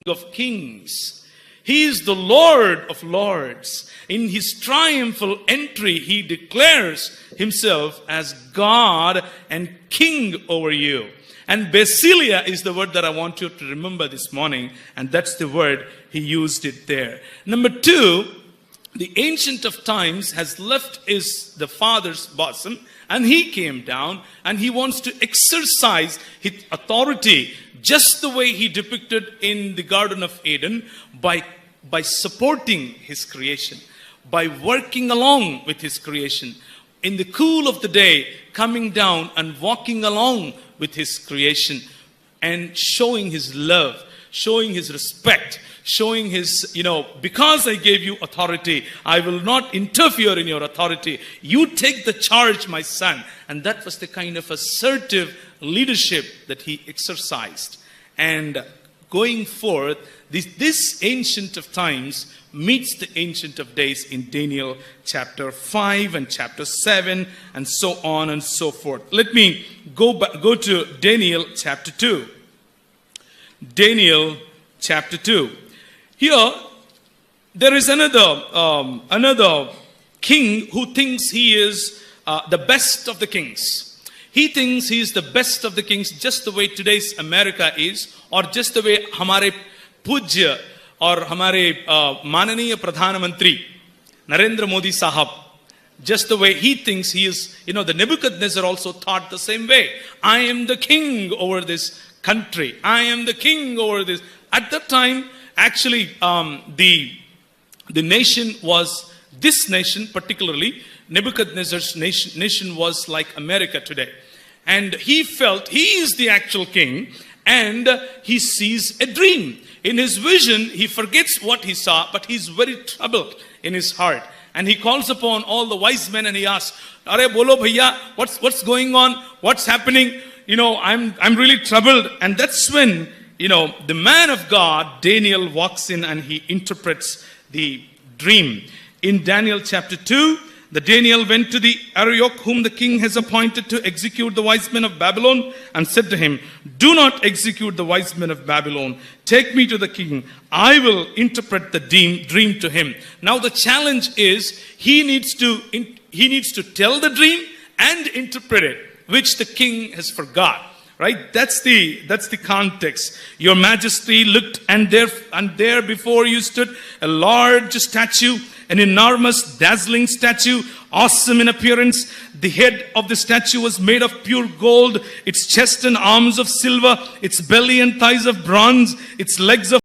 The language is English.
of Kings. He is the Lord of Lords. In his triumphal entry, he declares himself as God and King over you. And Basilia is the word that I want you to remember this morning. And that's the word he used it there. Number two, the Ancient of Times has left the Father's bosom, and he came down and he wants to exercise his authority just the way he depicted in the Garden of Eden, by supporting his creation, by working along with his creation. In the cool of the day, coming down and walking along with his creation and showing his love, showing his respect, showing his, because I gave you authority, I will not interfere in your authority. You take the charge, my son. And that was the kind of assertive leadership that he exercised. And going forth, this Ancient of Times meets the Ancient of Days in Daniel chapter 5 and chapter 7 and so on and so forth. Let me go to Daniel chapter 2. Daniel chapter 2. Here, there is another king who thinks he is the best of the kings. He thinks he is the best of the kings, just the way today's America is, or just the way हमारे पूज्य और हमारे माननीय प्रधानमंत्री Narendra Modi Sahab, just the way he thinks he is. The Nebuchadnezzar also thought the same way. I am the king over this country. I am the king over this. At that time, actually, the nation was, this nation particularly, Nebuchadnezzar's nation was like America today. And he felt he is the actual king, and he sees a dream. In his vision, he forgets what he saw, but he's very troubled in his heart. And he calls upon all the wise men and he asks, "Are bolo bhaiya, what's going on? What's happening? I'm really troubled." And that's when, the man of God, Daniel, walks in and he interprets the dream. In Daniel chapter 2, the Daniel went to the Arioch, whom the king has appointed to execute the wise men of Babylon, and said to him, "Do not execute the wise men of Babylon. Take me to the king. I will interpret the dream to him." Now the challenge is he needs to tell the dream and interpret it, which the king has forgot. Right? That's the context. "Your majesty looked, and there before you stood a large statue, an enormous, dazzling statue, awesome in appearance. The head of the statue was made of pure gold, its chest and arms of silver, its belly and thighs of bronze, its legs of